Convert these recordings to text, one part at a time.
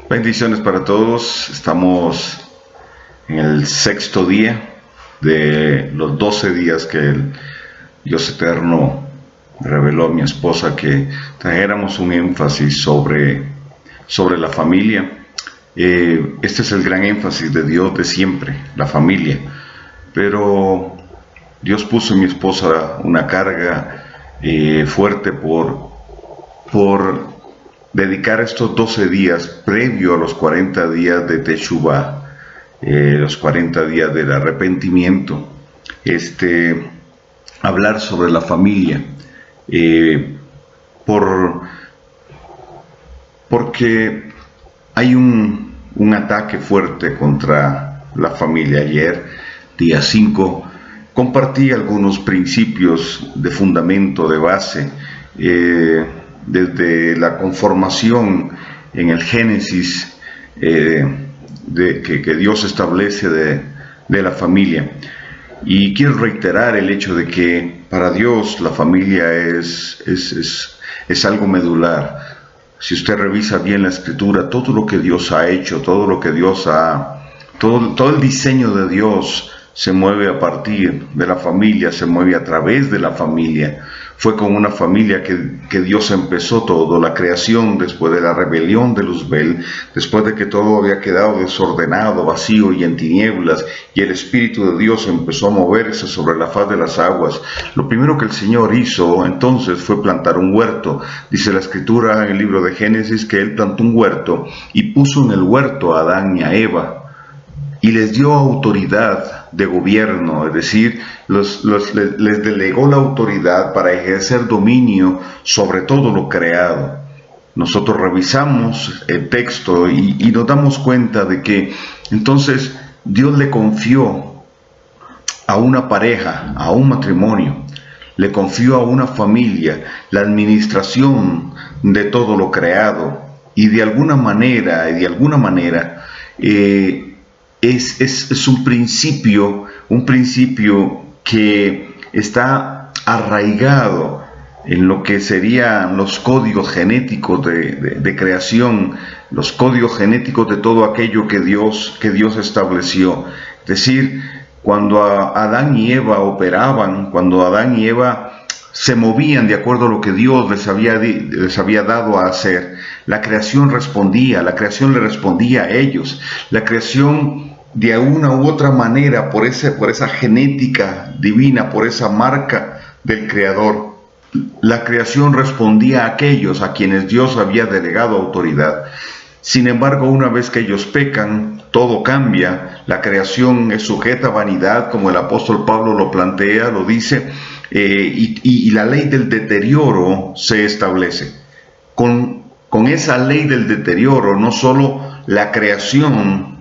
Bendiciones para todos. Estamos en el sexto día de los 12 días que el Dios Eterno reveló a mi esposa que trajéramos un énfasis sobre la familia. Este es el gran énfasis de Dios de siempre, la familia. Pero Dios puso en mi esposa una carga fuerte por dedicar estos 12 días previo a los 40 días de Teshuvah, los 40 días del arrepentimiento, hablar sobre la familia, porque hay un ataque fuerte contra la familia. Ayer, día 5, compartí algunos principios de fundamento, de base, desde la conformación en el Génesis que Dios establece de la familia. Y quiero reiterar el hecho de que para Dios la familia es algo medular. Si usted revisa bien la Escritura, todo lo que Dios ha hecho, todo el diseño de Dios se mueve a partir de la familia, se mueve a través de la familia. Fue con una familia que Dios empezó todo, la creación después de la rebelión de Luzbel, después de que todo había quedado desordenado, vacío y en tinieblas, y el Espíritu de Dios empezó a moverse sobre la faz de las aguas. Lo primero que el Señor hizo entonces fue plantar un huerto. Dice la Escritura en el libro de Génesis que Él plantó un huerto y puso en el huerto a Adán y a Eva, y les dio autoridad de gobierno, es decir, les delegó la autoridad para ejercer dominio sobre todo lo creado. Nosotros revisamos el texto y nos damos cuenta de que entonces Dios le confió a una pareja, a un matrimonio, le confió a una familia la administración de todo lo creado, y de alguna manera es un principio que está arraigado en lo que serían los códigos genéticos de creación, los códigos genéticos de todo aquello que Dios estableció. Es decir, cuando Adán y Eva operaban, cuando Adán y Eva se movían de acuerdo a lo que Dios les había dado a hacer, la creación le respondía a ellos. La creación, de una u otra manera, por esa genética divina, por esa marca del Creador, la creación respondía a aquellos a quienes Dios había delegado autoridad. Sin embargo, una vez que ellos pecan, todo cambia. La creación es sujeta a vanidad, como el apóstol Pablo lo plantea, lo dice, y la ley del deterioro se establece. Con esa ley del deterioro, no solo la creación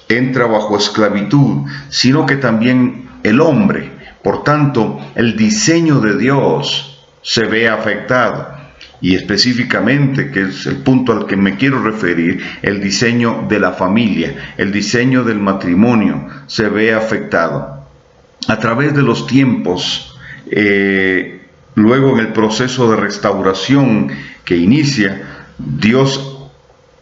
entra bajo esclavitud, sino que también el hombre. Por tanto, el diseño de Dios se ve afectado. Y específicamente, que es el punto al que me quiero referir, el diseño de la familia, el diseño del matrimonio se ve afectado. A través de los tiempos, luego en el proceso de restauración que inicia, Dios,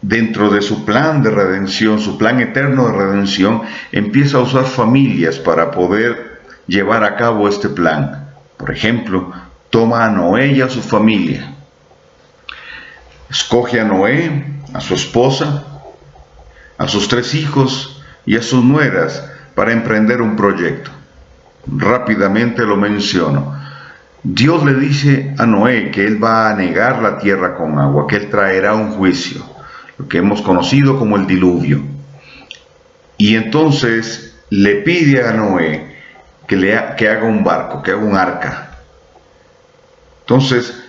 dentro de su plan de redención, su plan eterno de redención, empieza a usar familias para poder llevar a cabo este plan. Por ejemplo, toma a Noé y a su familia. Escoge a Noé, a su esposa, a sus 3 hijos y a sus nueras para emprender un proyecto. Rápidamente lo menciono. Dios le dice a Noé que él va a anegar la tierra con agua, que él traerá un juicio, lo que hemos conocido como el diluvio. Y entonces le pide a Noé que haga un barco, que haga un arca. Entonces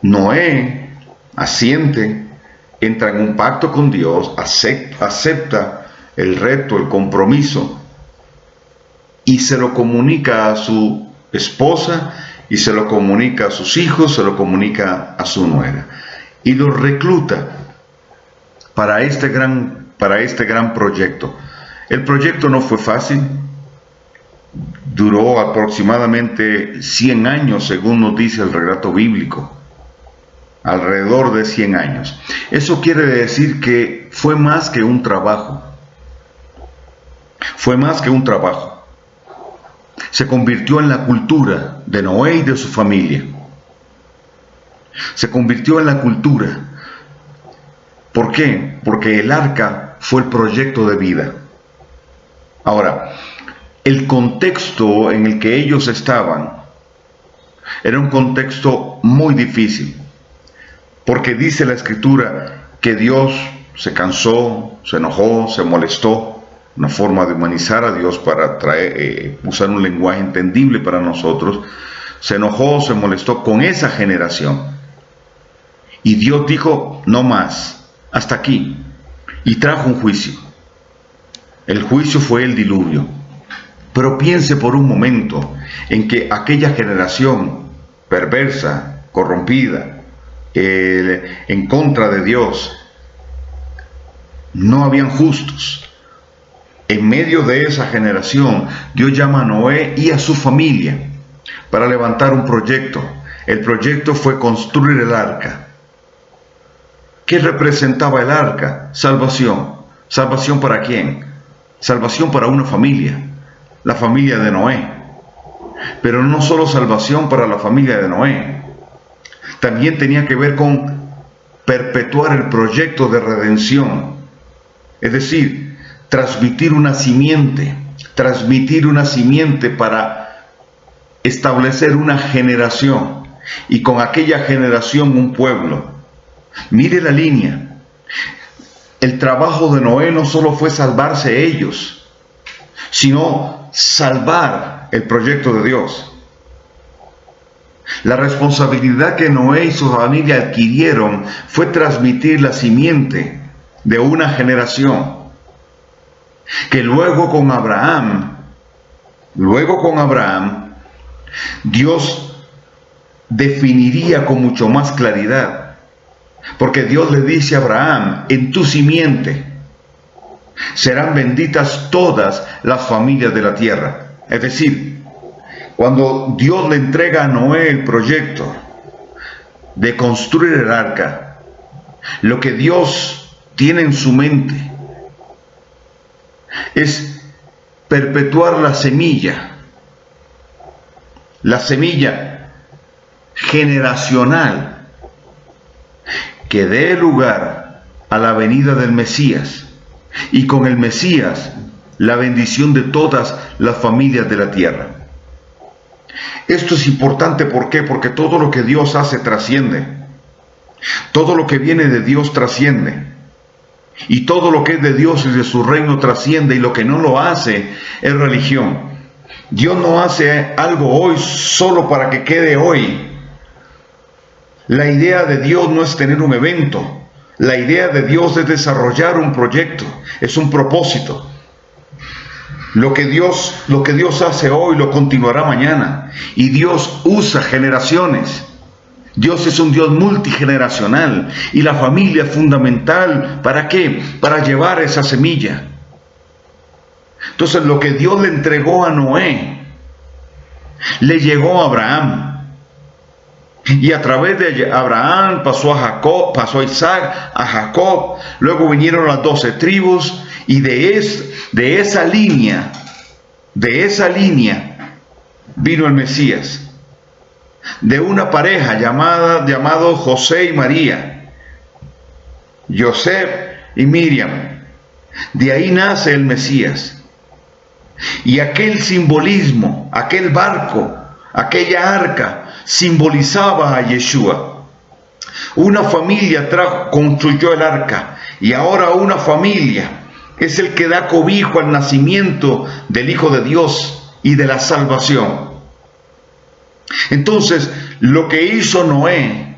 Noé asiente, entra en un pacto con Dios, acepta el reto, el compromiso, y se lo comunica a su esposa, y se lo comunica a sus hijos, se lo comunica a su nuera, y los recluta para este gran proyecto. El proyecto no fue fácil, duró aproximadamente 100 años, según nos dice el relato bíblico. alrededor de 100 años. Eso quiere decir que fue más que un trabajo. Fue más que un trabajo. Se convirtió en la cultura de Noé y de su familia. Se convirtió en la cultura. ¿Por qué? Porque el arca fue el proyecto de vida. Ahora, el contexto en el que ellos estaban era un contexto muy difícil, porque dice la Escritura que Dios se cansó, se enojó, se molestó, una forma de humanizar a Dios para usar un lenguaje entendible para nosotros. Se enojó, se molestó con esa generación, y Dios dijo: no más, hasta aquí, y trajo un juicio. El juicio fue el diluvio. Pero piense por un momento en que aquella generación perversa, corrompida, en contra de Dios, no habían justos. En medio de esa generación, Dios llama a Noé y a su familia para levantar un proyecto. El proyecto fue construir el arca. ¿Qué representaba el arca? Salvación. ¿Salvación para quién? Salvación para una familia, la familia de Noé. Pero no solo salvación para la familia de Noé, también tenía que ver con perpetuar el proyecto de redención. Es decir, transmitir una simiente para establecer una generación, y con aquella generación un pueblo. Mire la línea. El trabajo de Noé no solo fue salvarse ellos, sino salvar el proyecto de Dios. La responsabilidad que Noé y su familia adquirieron fue transmitir la simiente de una generación, que luego con Abraham, Dios definiría con mucho más claridad. Porque Dios le dice a Abraham: en tu simiente serán benditas todas las familias de la tierra. Es decir, cuando Dios le entrega a Noé el proyecto de construir el arca, lo que Dios tiene en su mente es perpetuar la semilla generacional, que dé lugar a la venida del Mesías, y con el Mesías la bendición de todas las familias de la tierra. Esto es importante, ¿por qué? Porque todo lo que Dios hace trasciende. Todo lo que viene de Dios trasciende. Y todo lo que es de Dios y de su reino trasciende, y lo que no lo hace es religión. Dios no hace algo hoy solo para que quede hoy. La idea de Dios no es tener un evento. La idea de Dios es desarrollar un proyecto, es un propósito. Lo que Dios hace hoy lo continuará mañana. Y Dios usa generaciones. Dios es un Dios multigeneracional, y la familia es fundamental. ¿Para qué? Para llevar esa semilla. Entonces, lo que Dios le entregó a Noé le llegó a Abraham. Y a través de Abraham pasó a Jacob, pasó a Isaac, a Jacob. Luego vinieron las 12 tribus, y de esa línea vino el Mesías. De una pareja llamado José y María, José y Miriam. De ahí nace el Mesías. Y aquel simbolismo, aquel barco, aquella arca, simbolizaba a Yeshua. Una familia construyó el arca, y ahora una familia es el que da cobijo al nacimiento del Hijo de Dios y de la salvación. Entonces, lo que hizo Noé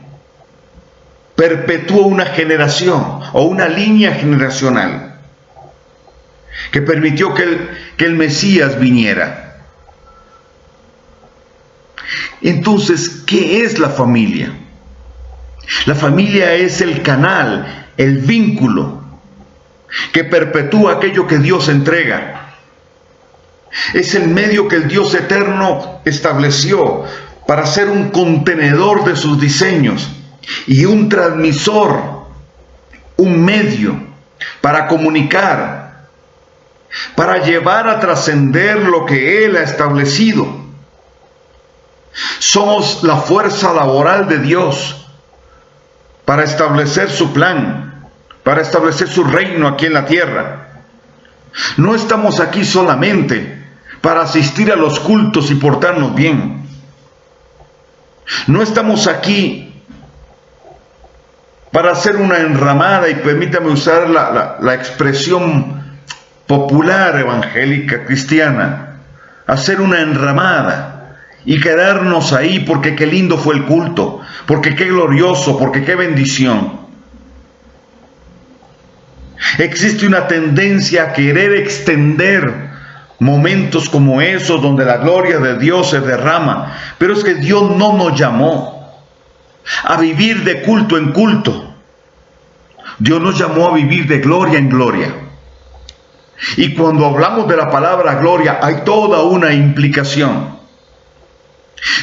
perpetuó una generación o una línea generacional que permitió que el Mesías viniera. Entonces, ¿qué es la familia? La familia es el canal, el vínculo que perpetúa aquello que Dios entrega. Es el medio que el Dios eterno estableció para ser un contenedor de sus diseños y un transmisor, un medio para comunicar, para llevar a trascender lo que Él ha establecido. Somos la fuerza laboral de Dios para establecer su plan, para establecer su reino aquí en la tierra. No estamos aquí solamente para asistir a los cultos y portarnos bien. No estamos aquí para hacer una enramada, y permítame usar la expresión popular evangélica cristiana, hacer una enramada y quedarnos ahí porque qué lindo fue el culto, porque qué glorioso, porque qué bendición. Existe una tendencia a querer extender momentos como esos donde la gloria de Dios se derrama, pero es que Dios no nos llamó a vivir de culto en culto. Dios nos llamó a vivir de gloria en gloria. Y cuando hablamos de la palabra gloria, hay toda una implicación.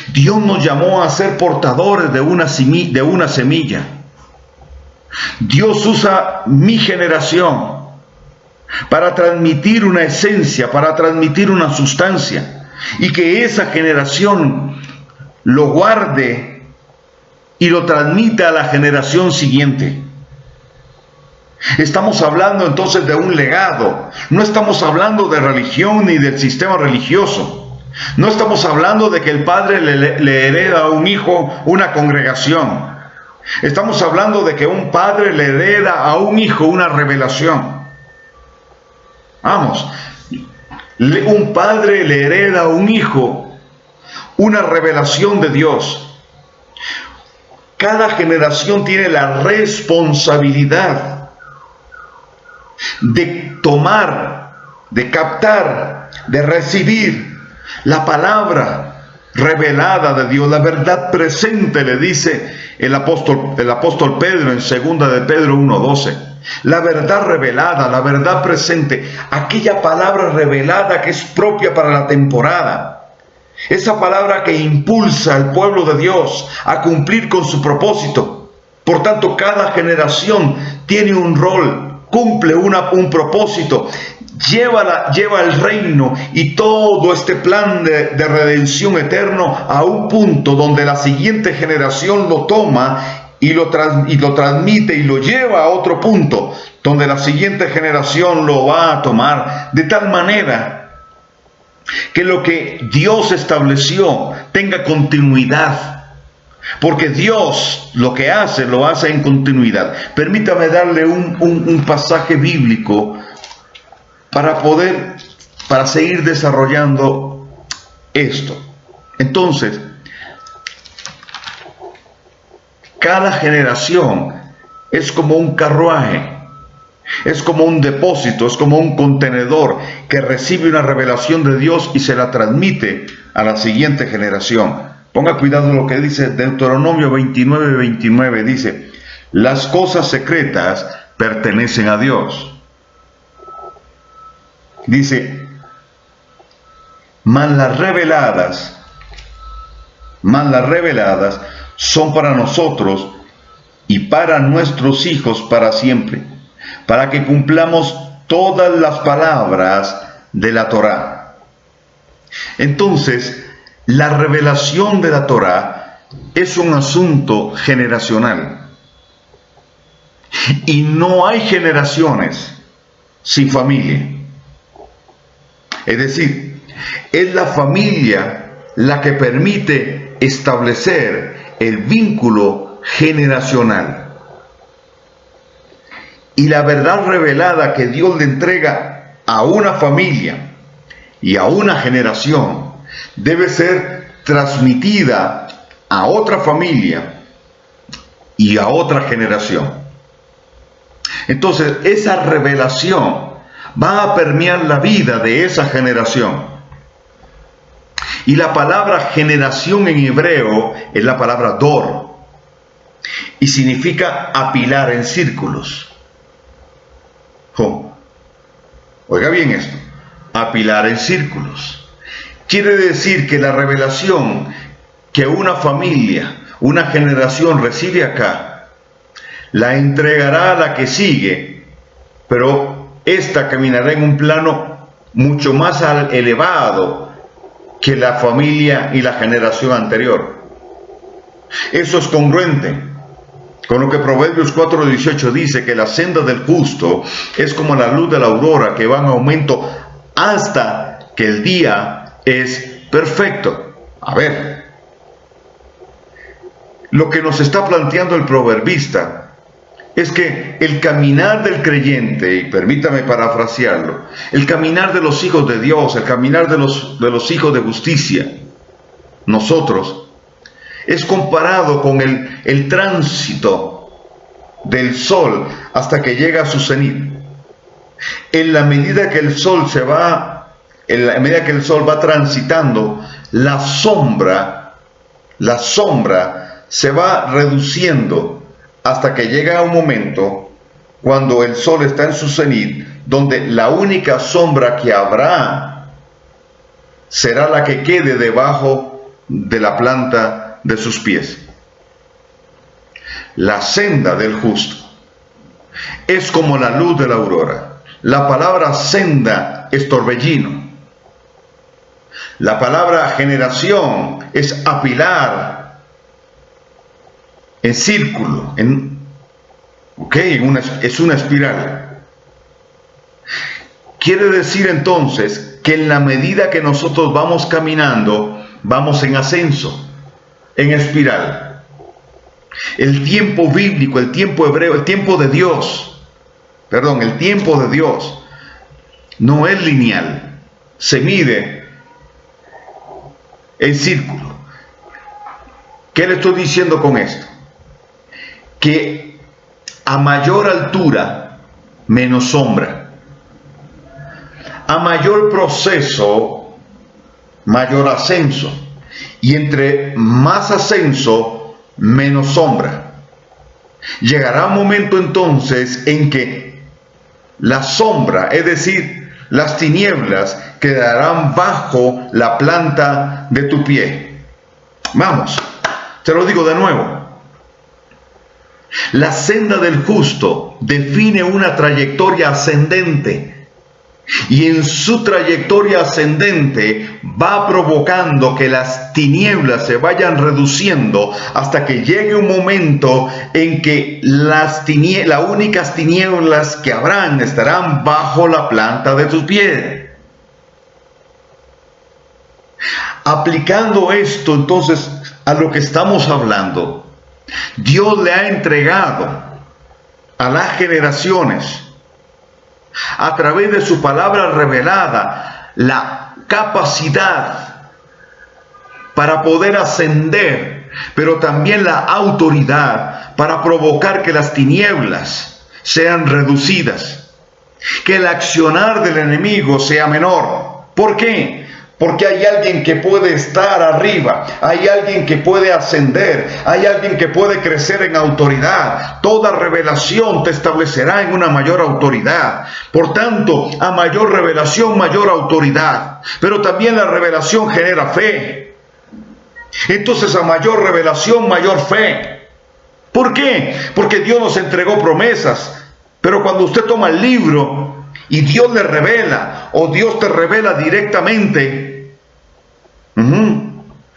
Dios nos llamó a ser portadores de una semilla. Dios usa mi generación para transmitir una esencia, para transmitir una sustancia, y que esa generación lo guarde y lo transmita a la generación siguiente. Estamos hablando entonces de un legado. No estamos hablando de religión ni del sistema religioso. No estamos hablando de que el padre le hereda a un hijo una congregación. Estamos hablando de que un padre le hereda a un hijo una revelación. Vamos, un padre le hereda a un hijo una revelación de Dios. Cada generación tiene la responsabilidad de tomar, de captar, de recibir la palabra revelada de Dios, la verdad presente, le dice el apóstol Pedro en 2 de Pedro 1:12. La verdad revelada, la verdad presente, aquella palabra revelada que es propia para la temporada, esa palabra que impulsa al pueblo de Dios a cumplir con su propósito. Por tanto, cada generación tiene un rol, cumple un propósito, lleva el reino y todo este plan de redención eterno a un punto donde la siguiente generación lo toma y lo transmite y lo lleva a otro punto donde la siguiente generación lo va a tomar, de tal manera que lo que Dios estableció tenga continuidad. Porque Dios lo que hace, lo hace en continuidad. Permítame darle un pasaje bíblico para seguir desarrollando esto. Entonces, cada generación es como un carruaje, es como un depósito, es como un contenedor que recibe una revelación de Dios y se la transmite a la siguiente generación. Ponga cuidado lo que dice Deuteronomio 29:29, dice: las cosas secretas pertenecen a Dios. Dice: mas las reveladas son para nosotros y para nuestros hijos para siempre, para que cumplamos todas las palabras de la Torá. Entonces, la revelación de la Torá es un asunto generacional. Y no hay generaciones sin familia. Es decir, es la familia la que permite establecer el vínculo generacional. Y la verdad revelada que Dios le entrega a una familia y a una generación debe ser transmitida a otra familia y a otra generación. Entonces, esa revelación va a permear la vida de esa generación. Y la palabra generación en hebreo es la palabra dor, y significa apilar en círculos. Oiga bien esto, apilar en círculos. Quiere decir que la revelación que una familia una generación recibe acá, la entregará a la que sigue, pero esta caminará en un plano mucho más elevado que la familia y la generación anterior. Eso es congruente con lo que Proverbios 4:18 dice, que la senda del justo es como la luz de la aurora, que va en aumento hasta que el día es perfecto. A ver, lo que nos está planteando el proverbista es que el caminar del creyente, y permítame parafrasearlo, el caminar de los hijos de Dios, el caminar de los hijos de justicia, nosotros, es comparado con el tránsito del sol hasta que llega a su cenit. En la medida que el sol va transitando, la sombra se va reduciendo hasta que llega un momento cuando el sol está en su cenit, donde la única sombra que habrá será la que quede debajo de la planta de sus pies. La senda del justo es como la luz de la aurora. La palabra senda es torbellino. La palabra generación es apilar en círculo, es una espiral. Quiere decir entonces que en la medida que nosotros vamos caminando, vamos en ascenso, en espiral. El tiempo bíblico, el tiempo hebreo, el tiempo de Dios no es lineal, se mide en círculo. ¿Qué le estoy diciendo con esto? Que a mayor altura, menos sombra. A mayor proceso, mayor ascenso. Y entre más ascenso, menos sombra. Llegará un momento entonces en que la sombra, es decir, las tinieblas, quedarán bajo la planta de tu pie. Vamos, te lo digo de nuevo. La senda del justo define una trayectoria ascendente. Y en su trayectoria ascendente va provocando que las tinieblas se vayan reduciendo hasta que llegue un momento en que las únicas tinieblas que habrán estarán bajo la planta de tus pies. Aplicando esto entonces a lo que estamos hablando, Dios le ha entregado a las generaciones, a través de su palabra revelada, la capacidad para poder ascender, pero también la autoridad para provocar que las tinieblas sean reducidas, que el accionar del enemigo sea menor. ¿Por qué? Porque hay alguien que puede estar arriba, hay alguien que puede ascender, hay alguien que puede crecer en autoridad. Toda revelación te establecerá en una mayor autoridad. Por tanto, a mayor revelación, mayor autoridad. Pero también la revelación genera fe. Entonces, a mayor revelación, mayor fe. ¿Por qué? Porque Dios nos entregó promesas. Pero cuando usted toma el libro y Dios le revela, o Dios te revela directamente,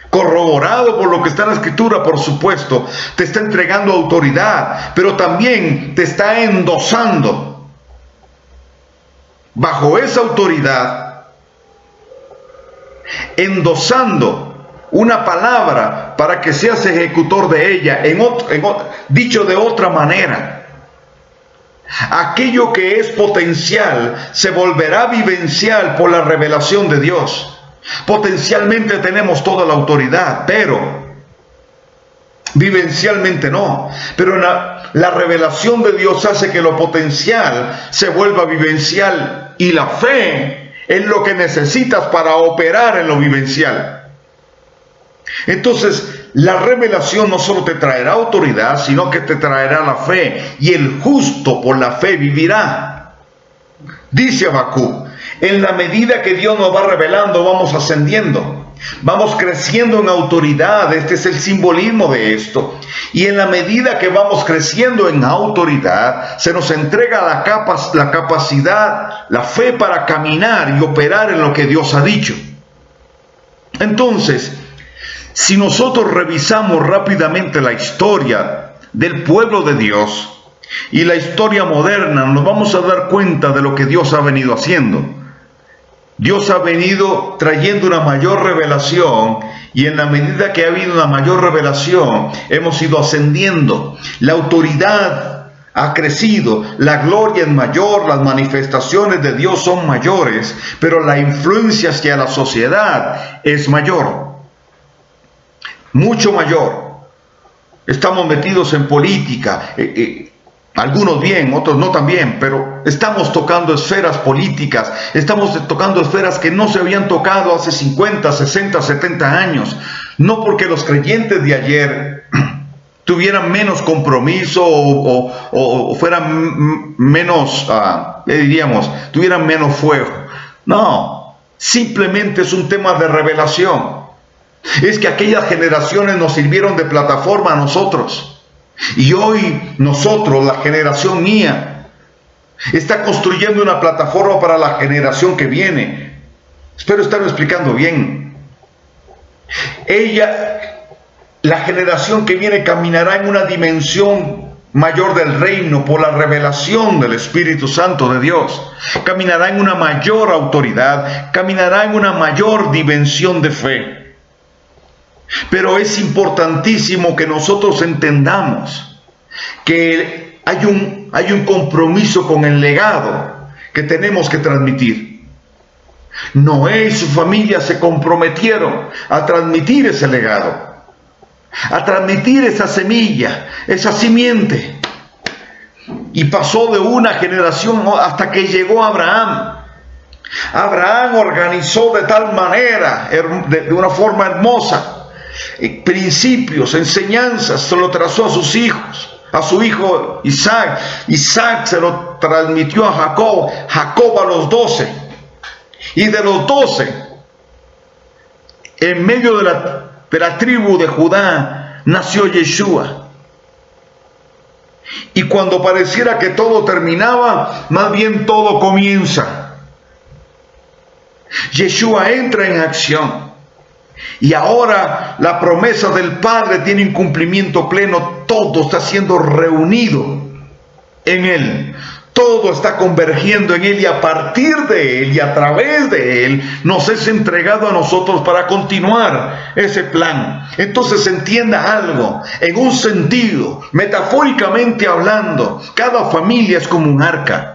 corroborado por lo que está en la Escritura, por supuesto, te está entregando autoridad, pero también te está endosando bajo esa autoridad, endosando una palabra para que seas ejecutor de ella. Dicho de otra manera, aquello que es potencial se volverá vivencial por la revelación de Dios. Potencialmente tenemos toda la autoridad, pero vivencialmente no. Pero la revelación de Dios hace que lo potencial se vuelva vivencial, y la fe es lo que necesitas para operar en lo vivencial. Entonces, la revelación no solo te traerá autoridad, sino que te traerá la fe, y el justo por la fe vivirá. Dice Habacuc, en la medida que Dios nos va revelando, vamos ascendiendo. Vamos creciendo en autoridad, este es el simbolismo de esto. Y en la medida que vamos creciendo en autoridad, se nos entrega la capacidad, la fe para caminar y operar en lo que Dios ha dicho. Entonces, si nosotros revisamos rápidamente la historia del pueblo de Dios y la historia moderna, nos vamos a dar cuenta de lo que Dios ha venido haciendo. Dios ha venido trayendo una mayor revelación, y en la medida que ha habido una mayor revelación, hemos ido ascendiendo. La autoridad ha crecido, la gloria es mayor, las manifestaciones de Dios son mayores, pero la influencia hacia la sociedad es mayor, mucho mayor. Estamos metidos en política, algunos bien, otros no tan bien, pero estamos tocando esferas políticas, estamos tocando esferas que no se habían tocado hace 50, 60, 70 años. No porque los creyentes de ayer tuvieran menos compromiso o fueran menos, tuvieran menos fuego. No, simplemente es un tema de revelación. Es que aquellas generaciones nos sirvieron de plataforma a nosotros. Y hoy nosotros, la generación mía, está construyendo una plataforma para la generación que viene. Espero estarlo explicando bien. La generación que viene caminará en una dimensión mayor del reino por la revelación del Espíritu Santo de Dios. Caminará en una mayor autoridad, caminará en una mayor dimensión de fe. Pero es importantísimo que nosotros entendamos que hay un compromiso con el legado que tenemos que transmitir. Noé y su familia se comprometieron a transmitir ese legado, a transmitir esa semilla, esa simiente. Y pasó de una generación hasta que llegó Abraham. Abraham organizó de tal manera, de una forma hermosa, principios, enseñanzas, se lo trazó a sus hijos, a su hijo Isaac. Isaac se lo transmitió a Jacob, Jacob a los 12. Y de los 12, en medio de la tribu de Judá, nació Yeshua. Y cuando pareciera que todo terminaba, más bien todo comienza. Yeshua entra en acción. Y ahora la promesa del Padre tiene un cumplimiento pleno. Todo está siendo reunido en Él. Todo está convergiendo en Él, y a partir de Él y a través de Él nos es entregado a nosotros para continuar ese plan. Entonces entienda algo, en un sentido, metafóricamente hablando, cada familia es como un arca.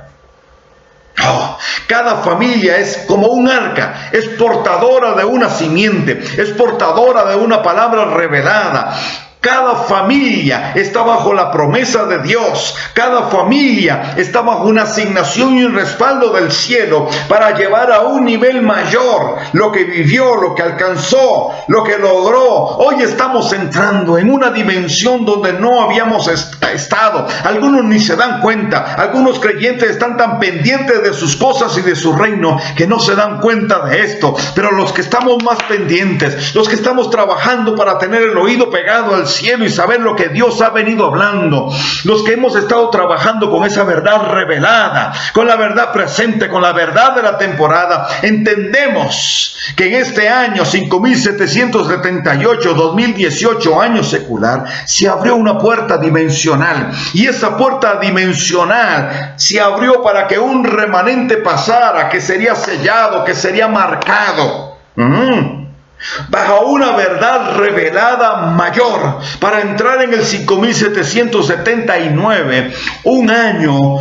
Cada familia es como un arca, es portadora de una simiente, es portadora de una palabra revelada. Cada familia está bajo la promesa de Dios. Cada familia está bajo una asignación y un respaldo del cielo para llevar a un nivel mayor lo que vivió, lo que alcanzó, lo que logró. Hoy estamos entrando en una dimensión donde no habíamos estado. Algunos ni se dan cuenta. Algunos creyentes están tan pendientes de sus cosas y de su reino que no se dan cuenta de esto. Pero los que estamos más pendientes, los que estamos trabajando para tener el oído pegado al cielo y saber lo que Dios ha venido hablando, los que hemos estado trabajando con esa verdad revelada, con la verdad presente, con la verdad de la temporada, entendemos que en este año 5778, 2018, año secular, se abrió una puerta dimensional, y esa puerta dimensional se abrió para que un remanente pasara, que sería sellado, que sería marcado bajo una verdad revelada mayor, para entrar en el 5779, un año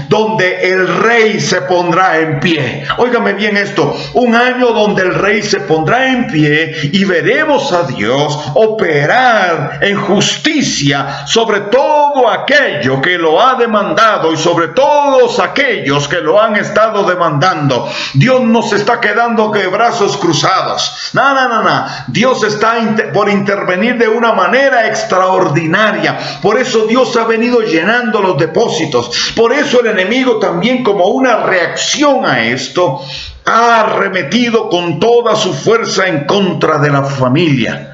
donde el rey se pondrá en pie. Óigame bien esto, un año donde el rey se pondrá en pie y veremos a Dios operar en justicia sobre todo aquello que lo ha demandado y sobre todos aquellos que lo han estado demandando. Dios nos está quedando de brazos cruzados. hermanos. No. Dios está por intervenir de una manera extraordinaria. Por eso Dios ha venido llenando los depósitos. Por eso el enemigo también, como una reacción a esto, ha arremetido con toda su fuerza en contra de la familia.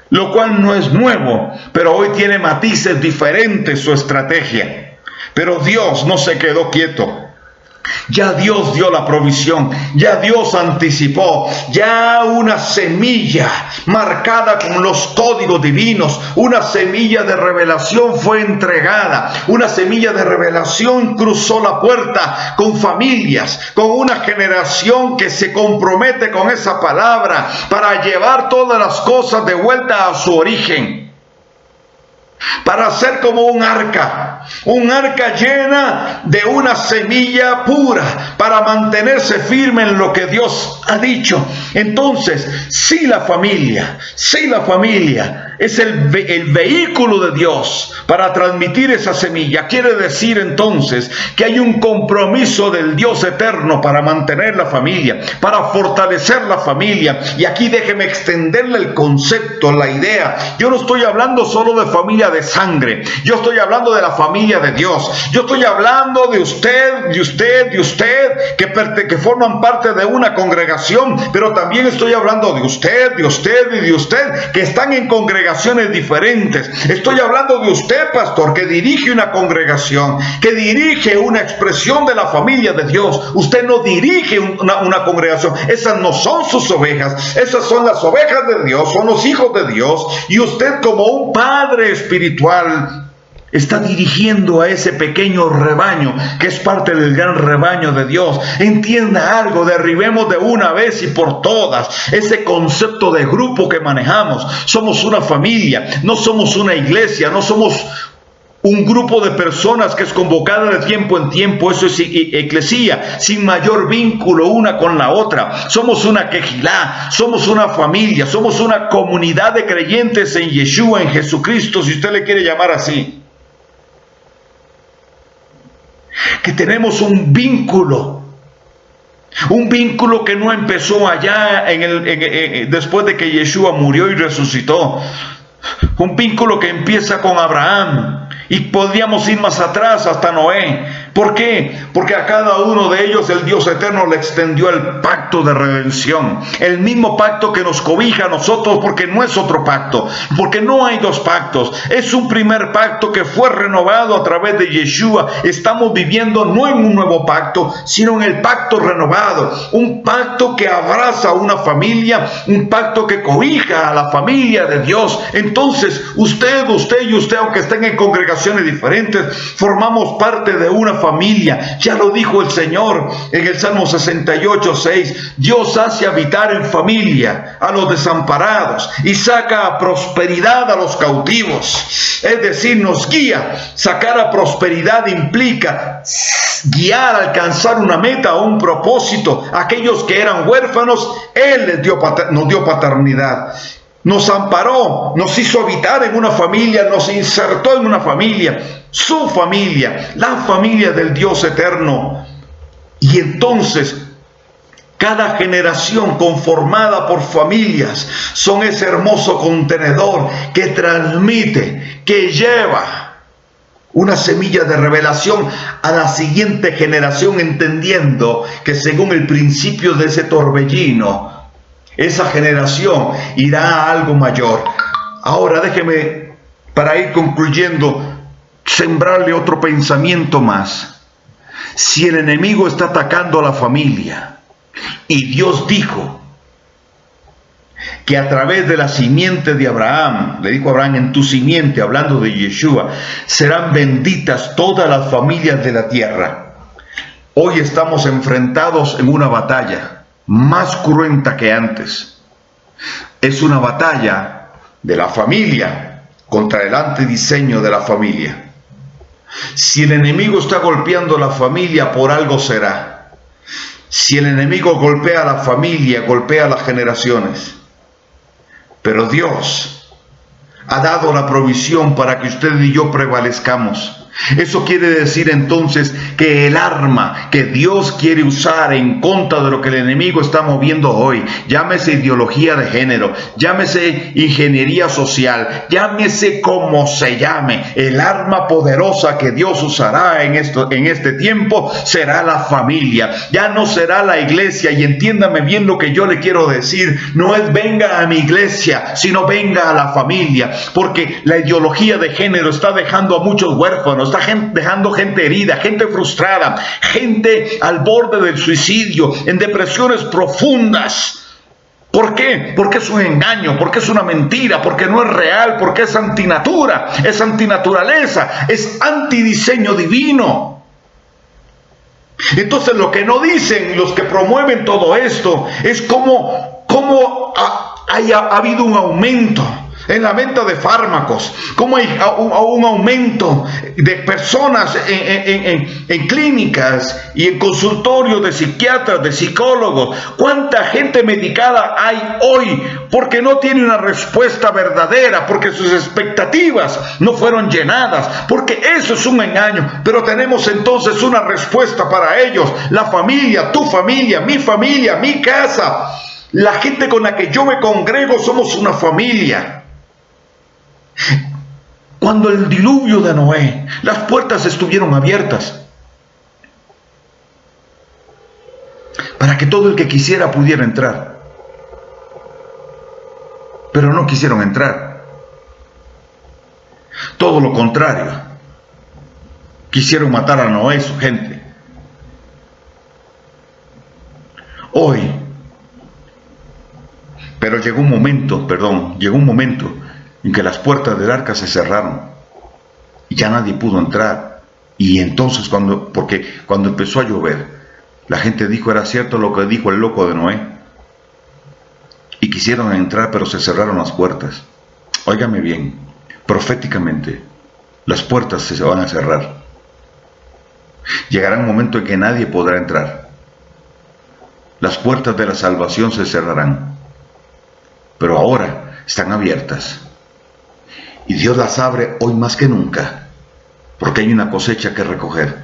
Lo cual no es nuevo, pero hoy tiene matices diferentes su estrategia. Pero Dios no se quedó quieto. Ya Dios dio la provisión, ya Dios anticipó, ya una semilla marcada con los códigos divinos, una semilla de revelación fue entregada, una semilla de revelación cruzó la puerta con familias, con una generación que se compromete con esa palabra para llevar todas las cosas de vuelta a su origen. Para ser como un arca llena de una semilla pura, para mantenerse firme en lo que Dios ha dicho. Entonces, si la familia es el vehículo de Dios para transmitir esa semilla, quiere decir entonces que hay un compromiso del Dios eterno para mantener la familia, para fortalecer la familia. Y aquí déjeme extenderle el concepto, la idea. Yo no estoy hablando solo de familia de sangre, yo estoy hablando de la familia de Dios. Yo estoy hablando de usted, que forman parte de una congregación, pero también estoy hablando de usted que están en congregaciones diferentes. Estoy hablando de usted, pastor, que dirige una congregación, que dirige una expresión de la familia de Dios. Usted no dirige una congregación. Esas no son sus ovejas, esas son las ovejas de Dios, son los hijos de Dios. Y usted, como un padre espiritual, está dirigiendo a ese pequeño rebaño que es parte del gran rebaño de Dios. Entienda algo, derribemos de una vez y por todas ese concepto de grupo que manejamos. Somos una familia, no somos una iglesia, no somos un grupo de personas que es convocada de tiempo en tiempo. Eso es eclesía, sin mayor vínculo una con la otra. Somos una quejilá, somos una familia, somos una comunidad de creyentes en Yeshua, en Jesucristo, si usted le quiere llamar así. Que tenemos un vínculo que no empezó allá después de que Yeshua murió y resucitó. Un vínculo que empieza con Abraham y podríamos ir más atrás hasta Noé. ¿Por qué? Porque a cada uno de ellos el Dios eterno le extendió el pacto de redención, el mismo pacto que nos cobija a nosotros, porque no es otro pacto, porque no hay dos pactos, es un primer pacto que fue renovado a través de Yeshua. Estamos viviendo no en un nuevo pacto, sino en el pacto renovado, un pacto que abraza a una familia, un pacto que cobija a la familia de Dios. Entonces, usted, aunque estén en congregaciones diferentes, formamos parte de una familia. Ya lo dijo el Señor en el Salmo 68:6. Dios hace habitar en familia a los desamparados y saca a prosperidad a los cautivos. Es decir, nos guía. Sacar a prosperidad implica guiar, alcanzar una meta o un propósito. Aquellos que eran huérfanos, Él nos dio paternidad. Nos amparó, nos hizo habitar en una familia, nos insertó en una familia, su familia, la familia del Dios eterno. Y entonces, cada generación conformada por familias son ese hermoso contenedor que transmite, que lleva una semilla de revelación a la siguiente generación, entendiendo que según el principio de ese torbellino, esa generación irá a algo mayor. Ahora déjeme, para ir concluyendo, sembrarle otro pensamiento más. Si el enemigo está atacando a la familia, y Dios dijo que a través de la simiente de Abraham, le dijo a Abraham, en tu simiente, hablando de Yeshua, serán benditas todas las familias de la tierra. Hoy estamos enfrentados en una batalla más cruenta que antes. Es una batalla de la familia contra el antidiseño de la familia. Si el enemigo está golpeando la familia, por algo será. Si el enemigo golpea a la familia, golpea a las generaciones. Pero Dios ha dado la provisión para que usted y yo prevalezcamos. Eso quiere decir entonces que el arma que Dios quiere usar en contra de lo que el enemigo está moviendo hoy, llámese ideología de género, llámese ingeniería social, llámese como se llame, el arma poderosa que Dios usará en este tiempo será la familia. Ya no será la iglesia, y entiéndame bien lo que yo le quiero decir, no es venga a mi iglesia, sino venga a la familia, porque la ideología de género está dejando a muchos huérfanos, está dejando gente herida, gente frustrada, gente al borde del suicidio, en depresiones profundas. ¿Por qué? Porque es un engaño, porque es una mentira, porque no es real, porque es antinatura, es antinaturaleza, es antidiseño divino. Entonces lo que no dicen los que promueven todo esto es cómo ha habido un aumento en la venta de fármacos, cómo hay un aumento de personas en clínicas y en consultorios de psiquiatras, de psicólogos. ¿Cuánta gente medicada hay hoy porque no tiene una respuesta verdadera, porque sus expectativas no fueron llenadas, porque eso es un engaño? Pero tenemos entonces una respuesta para ellos: la familia, tu familia, mi casa, la gente con la que yo me congrego, somos una familia. Cuando el diluvio de Noé, las puertas estuvieron abiertas para que todo el que quisiera pudiera entrar, pero no quisieron entrar. Todo lo contrario, quisieron matar a Noé y su gente. Hoy, pero llegó un momento en que las puertas del arca se cerraron y ya nadie pudo entrar. Y entonces porque cuando empezó a llover, la gente dijo: era cierto lo que dijo el loco de Noé, y quisieron entrar, pero se cerraron las puertas. Óigame bien, proféticamente las puertas se van a cerrar. Llegará un momento en que nadie podrá entrar. Las puertas de la salvación se cerrarán, pero ahora están abiertas. Y Dios las abre hoy más que nunca, porque hay una cosecha que recoger.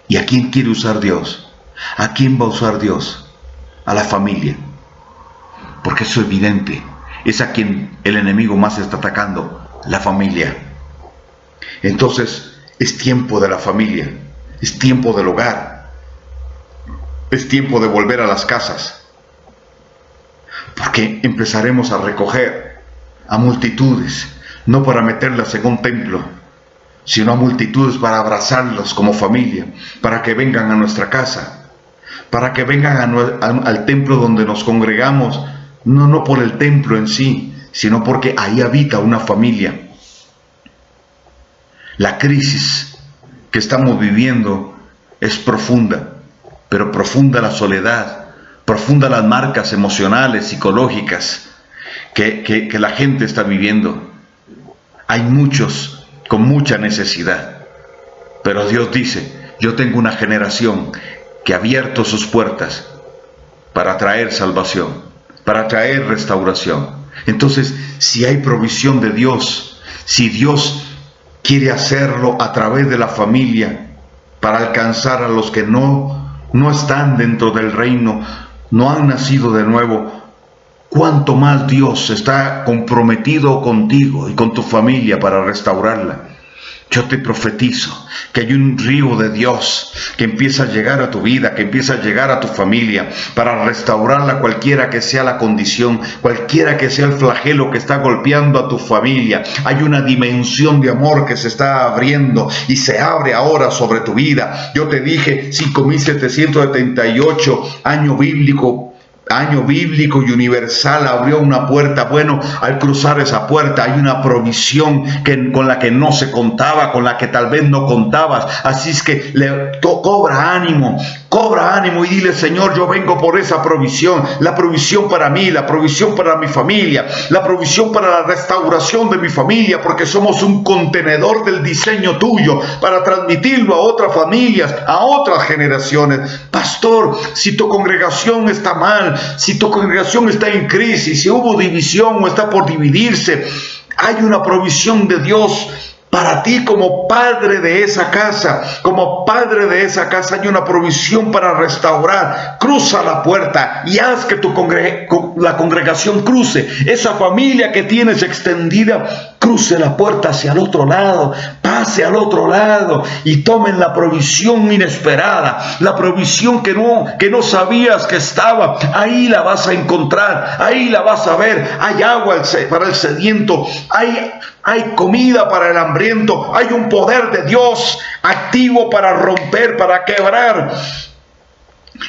¿Y a quién quiere usar Dios? ¿A quién va a usar Dios? A la familia. Porque eso es evidente, es a quien el enemigo más está atacando, la familia. Entonces, es tiempo de la familia, es tiempo del hogar, es tiempo de volver a las casas, porque empezaremos a recoger a multitudes, no para meterlas en un templo, sino a multitudes para abrazarlos como familia, para que vengan a nuestra casa, para que vengan al templo donde nos congregamos, no por el templo en sí, sino porque ahí habita una familia. La crisis que estamos viviendo es profunda, pero profunda la soledad, profunda las marcas emocionales, psicológicas que la gente está viviendo. Hay muchos con mucha necesidad, pero Dios dice: yo tengo una generación que ha abierto sus puertas para traer salvación, para traer restauración. Entonces, si hay provisión de Dios, si Dios quiere hacerlo a través de la familia para alcanzar a los que no están dentro del reino, no han nacido de nuevo, ¿cuánto más Dios está comprometido contigo y con tu familia para restaurarla? Yo te profetizo que hay un río de Dios que empieza a llegar a tu vida, que empieza a llegar a tu familia, para restaurarla, cualquiera que sea la condición, cualquiera que sea el flagelo que está golpeando a tu familia. Hay una dimensión de amor que se está abriendo y se abre ahora sobre tu vida. Yo te dije 5778, año bíblico y universal, abrió una puerta. Bueno, al cruzar esa puerta hay una provisión con la que no se contaba, con la que tal vez no contabas. Así es que cobra ánimo y dile: Señor, yo vengo por esa provisión, la provisión para mí, la provisión para mi familia, la provisión para la restauración de mi familia, porque somos un contenedor del diseño tuyo para transmitirlo a otras familias, a otras generaciones. Pastor, si tu congregación está mal, si tu congregación está en crisis, si hubo división o está por dividirse, hay una provisión de Dios Para ti como padre de esa casa, hay una provisión para restaurar. Cruza la puerta y haz que la congregación cruce. Esa familia que tienes extendida, cruce la puerta hacia el otro lado, pase al otro lado y tomen la provisión inesperada, la provisión que no sabías que estaba. Ahí la vas a encontrar, ahí la vas a ver. Hay agua para el sediento, hay comida para el hambriento, hay un poder de Dios activo para romper, para quebrar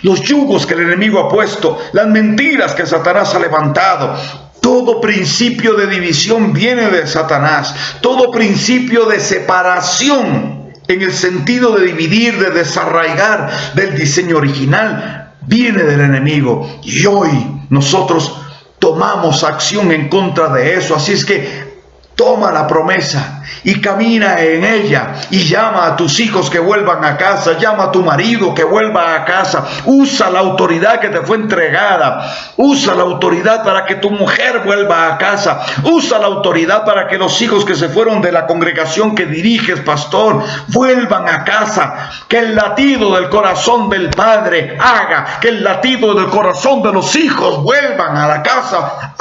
los yugos que el enemigo ha puesto, las mentiras que Satanás ha levantado. Todo principio de división viene de Satanás. Todo principio de separación, en el sentido de dividir, de desarraigar del diseño original, viene del enemigo. Y hoy nosotros tomamos acción en contra de eso. Así es que toma la promesa y camina en ella y llama a tus hijos que vuelvan a casa, llama a tu marido que vuelva a casa. Usa la autoridad que te fue entregada, usa la autoridad para que tu mujer vuelva a casa, usa la autoridad para que los hijos que se fueron de la congregación que diriges, pastor, vuelvan a casa. Que el latido del corazón del padre haga que el latido del corazón de los hijos vuelvan a la casa,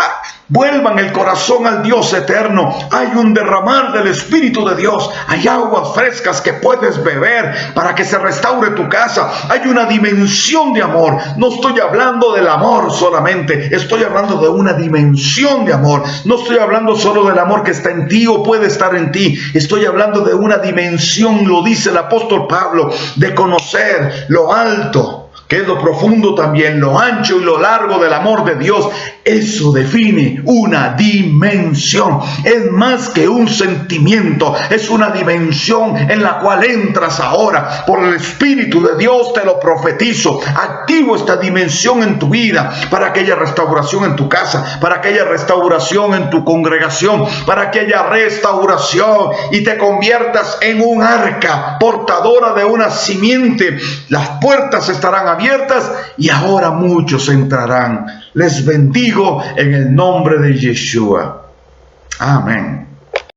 vuelvan el corazón al Dios eterno. Hay un derramar del Espíritu de Dios. Hay aguas frescas que puedes beber para que se restaure tu casa. Hay una dimensión de amor. No estoy hablando del amor solamente. Estoy hablando de una dimensión de amor. No estoy hablando solo del amor que está en ti o puede estar en ti. Estoy hablando de una dimensión, lo dice el apóstol Pablo, de conocer lo alto, que es lo profundo también, lo ancho y lo largo del amor de Dios. Eso define una dimensión. Es más que un sentimiento, es una dimensión en la cual entras ahora. Por el Espíritu de Dios te lo profetizo. Activo esta dimensión en tu vida, para que haya restauración en tu casa, para que haya restauración en tu congregación, para que haya restauración y te conviertas en un arca portadora de una simiente. Las puertas estarán abiertas y ahora muchos entrarán. Les bendigo en el nombre de Yeshua. Amén.